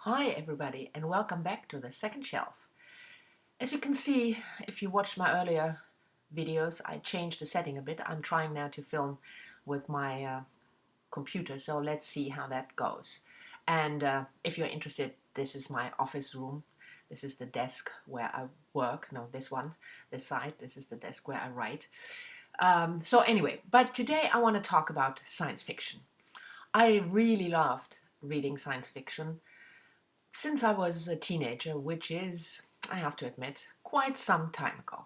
Hi everybody and welcome back to the second shelf. As you can see, if you watched my earlier videos, I changed the setting a bit. I'm trying now to film with my computer, so let's see how that goes. And if you're interested, this is my office room. This is the desk where I work. No, this side, this is the desk where I write. So anyway, but today I want to talk about science fiction. I really loved reading science fiction since I was a teenager, which is, I have to admit, quite some time ago.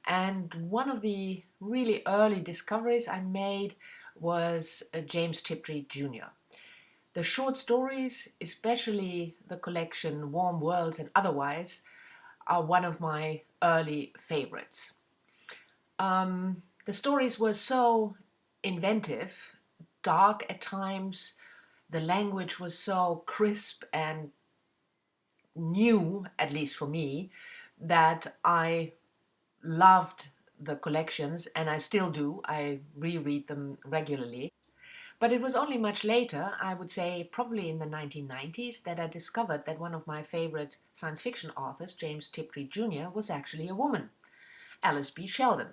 And one of the really early discoveries I made was James Tiptree Jr. The short stories, especially the collection Warm Worlds and Otherwise, are one of my early favorites. The stories were so inventive, dark at times, the language was so crisp and new, at least for me, that I loved the collections, and I still do. I reread them regularly. But it was only much later, I would say probably in the 1990s, that I discovered that one of my favorite science fiction authors, James Tiptree Jr., was actually a woman, Alice B. Sheldon.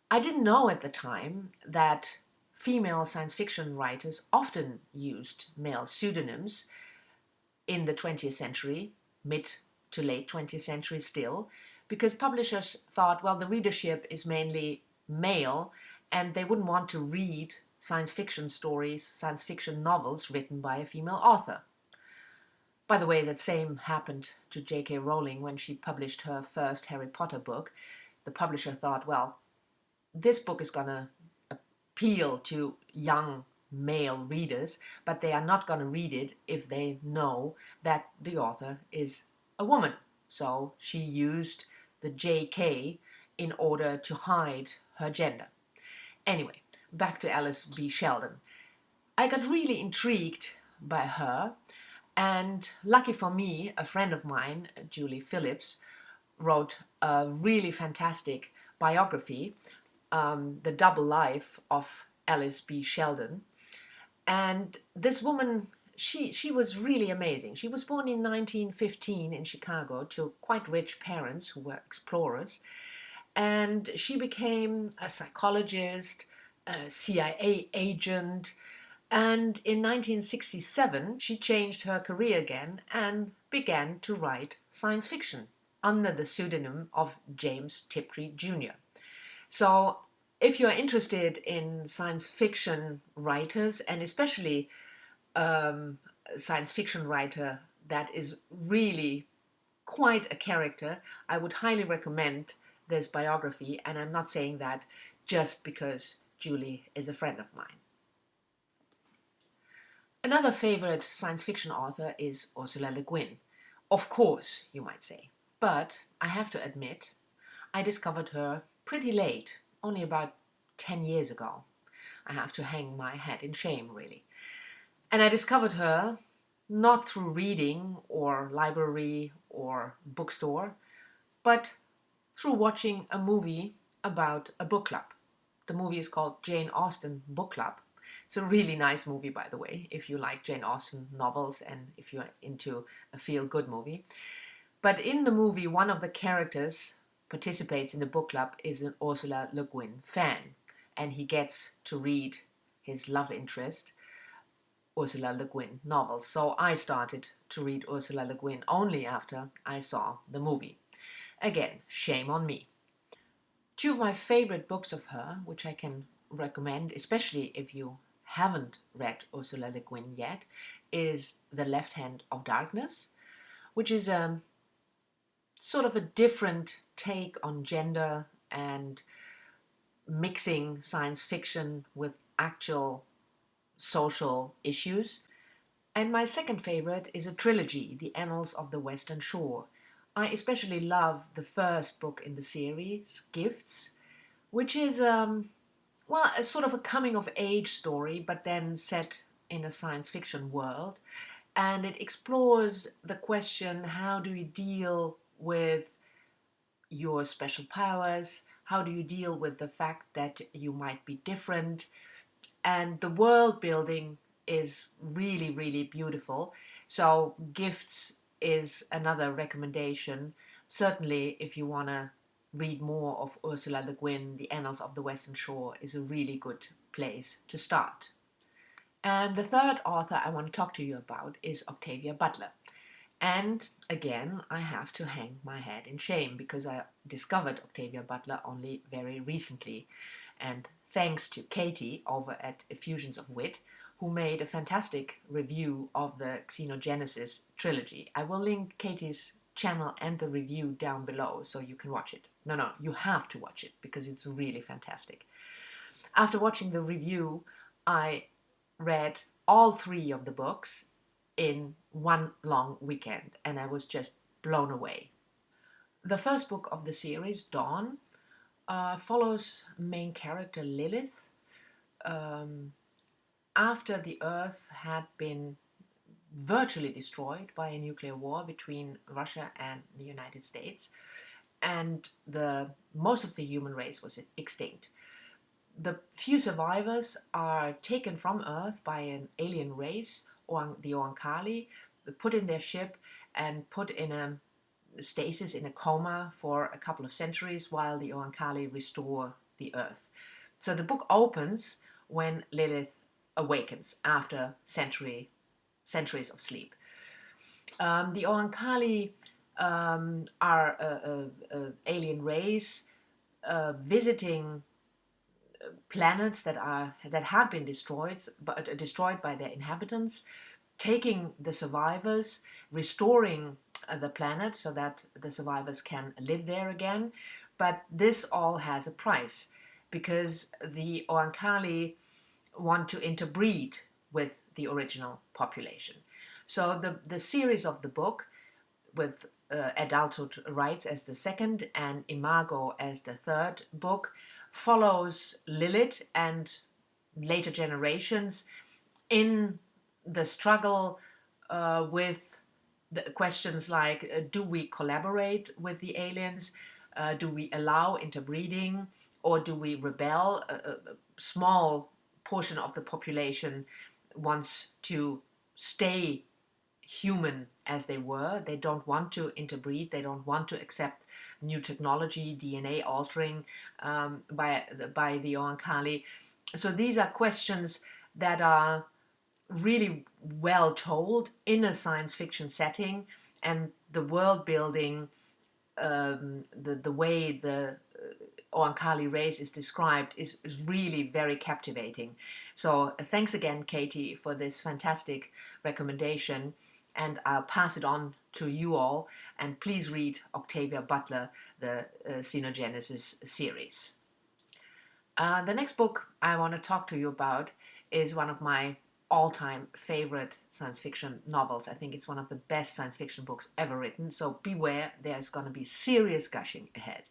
I didn't know at the time that female science fiction writers often used male pseudonyms in the 20th century, mid to late 20th century still, because publishers thought, well, the readership is mainly male and they wouldn't want to read science fiction stories, science fiction novels written by a female author. By the way, that same happened to J.K. Rowling when she published her first Harry Potter book. The publisher thought, well, this book is going to appeal to young male readers, but they are not going to read it if they know that the author is a woman. So she used the JK in order to hide her gender. Anyway, back to Alice B. Sheldon. I got really intrigued by her, and lucky for me, a friend of mine, Julie Phillips, wrote a really fantastic biography, The Double Life of Alice B. Sheldon. And this woman, she was really amazing. She was born in 1915 in Chicago to quite rich parents who were explorers. And she became a psychologist, a CIA agent. And in 1967, she changed her career again and began to write science fiction under the pseudonym of James Tiptree Jr. So if you're interested in science fiction writers, and especially science fiction writer that is really quite a character, I would highly recommend this biography, and I'm not saying that just because Julie is a friend of mine. Another favorite science fiction author is Ursula Le Guin. Of course, you might say. But I have to admit, I discovered her pretty late, only about 10 years ago. I have to hang my head in shame, really. And I discovered her not through reading or library or bookstore, but through watching a movie about a book club. The movie is called Jane Austen Book Club. It's a really nice movie, by the way, if you like Jane Austen novels and if you're into a feel-good movie. But in the movie, one of the characters participates in the book club is an Ursula Le Guin fan, and he gets to read his love interest, Ursula Le Guin novels. So I started to read Ursula Le Guin only after I saw the movie. Again, shame on me. Two of my favorite books of her, which I can recommend, especially if you haven't read Ursula Le Guin yet, is The Left Hand of Darkness, which is sort of a different take on gender and mixing science fiction with actual social issues. And my second favorite is a trilogy, The Annals of the Western Shore. I especially love the first book in the series, Gifts, which is well, a sort of a coming-of-age story, but then set in a science fiction world. And it explores the question, how do you deal with your special powers? How do you deal with the fact that you might be different? And the world building is really, really beautiful. So Gifts is another recommendation. Certainly, if you want to read more of Ursula Le Guin, The Annals of the Western Shore is a really good place to start. And the third author I want to talk to you about is Octavia Butler. And again, I have to hang my head in shame because I discovered Octavia Butler only very recently. And thanks to Katie over at Effusions of Wit, who made a fantastic review of the Xenogenesis trilogy. I will link Katie's channel and the review down below so you can watch it. No, you have to watch it because it's really fantastic. After watching the review, I read all three of the books in one long weekend, and I was just blown away. The first book of the series, Dawn, follows main character Lilith after the Earth had been virtually destroyed by a nuclear war between Russia and the United States, and most of the human race was extinct. The few survivors are taken from Earth by an alien race, or the Oankali, put in their ship and put in a stasis, in a coma for a couple of centuries while the Oankali restore the Earth. So the book opens when Lilith awakens after centuries of sleep. The Oankali are an alien race visiting planets that have been destroyed by their inhabitants, taking the survivors, restoring the planet so that the survivors can live there again. But this all has a price because the Oankali want to interbreed with the original population. So the series of the book, with Adulthood Rights as the second and Imago as the third book, follows Lilith and later generations in the struggle with the questions like, do we collaborate with the aliens? Do we allow interbreeding? Or do we rebel? A small portion of the population wants to stay human as they were. They don't want to interbreed. They don't want to accept new technology, DNA altering by the Oankali. So these are questions that are really well told in a science fiction setting, and the world building, the way the Oankali race is described is really very captivating. So thanks again, Katie, for this fantastic recommendation, and I'll pass it on to you all. And please read Octavia Butler, the Xenogenesis series. The next book I want to talk to you about is one of my all-time favorite science fiction novels. I think it's one of the best science fiction books ever written, so beware, there's going to be serious gushing ahead.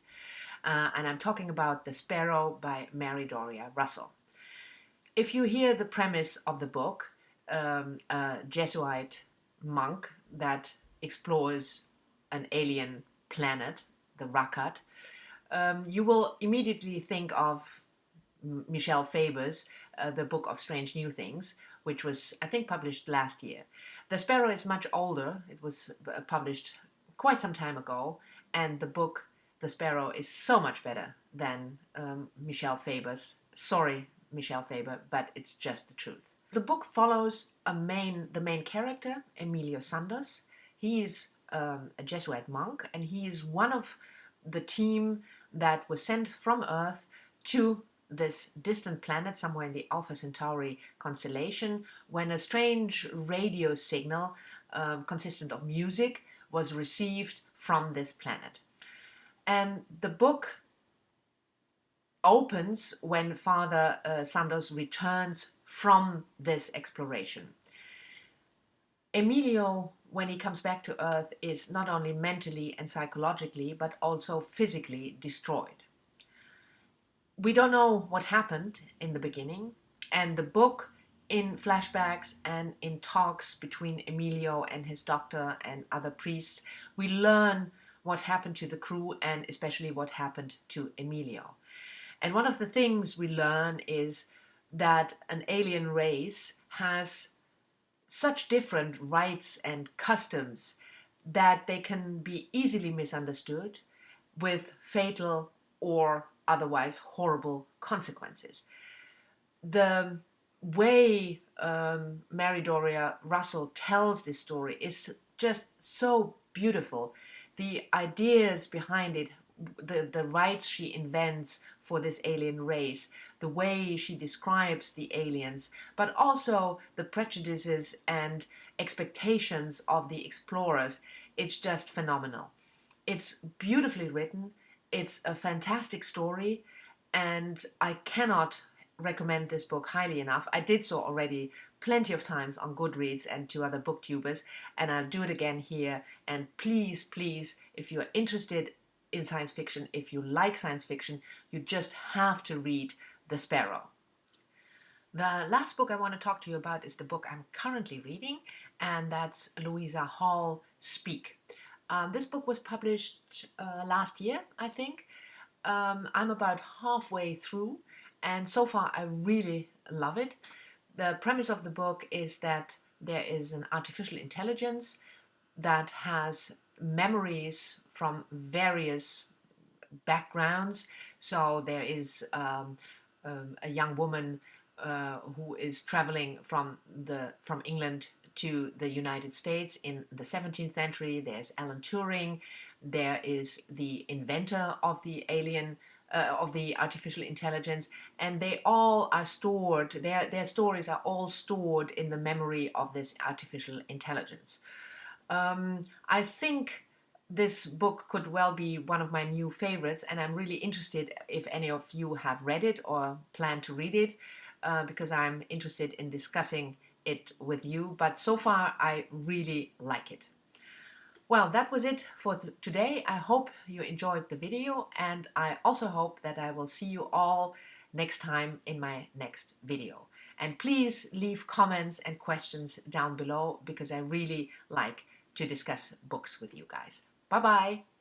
And I'm talking about The Sparrow by Mary Doria Russell. If you hear the premise of the book, a Jesuit monk that explores an alien planet, the Rakat, you will immediately think of Michel Faber's The Book of Strange New Things, which was, I think, published last year. The Sparrow is much older. It was published quite some time ago, and the book The Sparrow is so much better than Michel Faber's. Sorry, Michel Faber, but it's just the truth. The book follows the main character, Emilio Sanders. He is a Jesuit monk, and he is one of the team that was sent from Earth to this distant planet somewhere in the Alpha Centauri constellation when a strange radio signal consistent of music was received from this planet. And the book opens when Father Sanders returns from this exploration. Emilio, when he comes back to Earth, is not only mentally and psychologically, but also physically destroyed. We don't know what happened in the beginning, and the book, in flashbacks and in talks between Emilio and his doctor and other priests, we learn what happened to the crew and especially what happened to Emilio. And one of the things we learn is that an alien race has such different rites and customs that they can be easily misunderstood with fatal or otherwise horrible consequences. The way Mary Doria Russell tells this story is just so beautiful. The ideas behind it, the rights she invents for this alien race, the way she describes the aliens, but also the prejudices and expectations of the explorers, it's just phenomenal. It's beautifully written, it's a fantastic story, and I cannot recommend this book highly enough. I did so already plenty of times on Goodreads and to other booktubers, and I'll do it again here. And please, please, if you're interested in science fiction, if you like science fiction, you just have to read The Sparrow. The last book I want to talk to you about is the book I'm currently reading, and that's Louisa Hall, Speak. This book was published last year, I think. I'm about halfway through, and so far I really love it. The premise of the book is that there is an artificial intelligence that has memories from various backgrounds. So there is a young woman who is traveling from England to the United States in the 17th century. There's Alan Turing. There is the inventor of the alien, of the artificial intelligence, and they all are stored. Their stories are all stored in the memory of this artificial intelligence. I think this book could well be one of my new favorites, and I'm really interested if any of you have read it or plan to read it, because I'm interested in discussing it with you. But so far, I really like it. Well, that was it for today. I hope you enjoyed the video, and I also hope that I will see you all next time in my next video. And please leave comments and questions down below, because I really like to discuss books with you guys. Bye bye.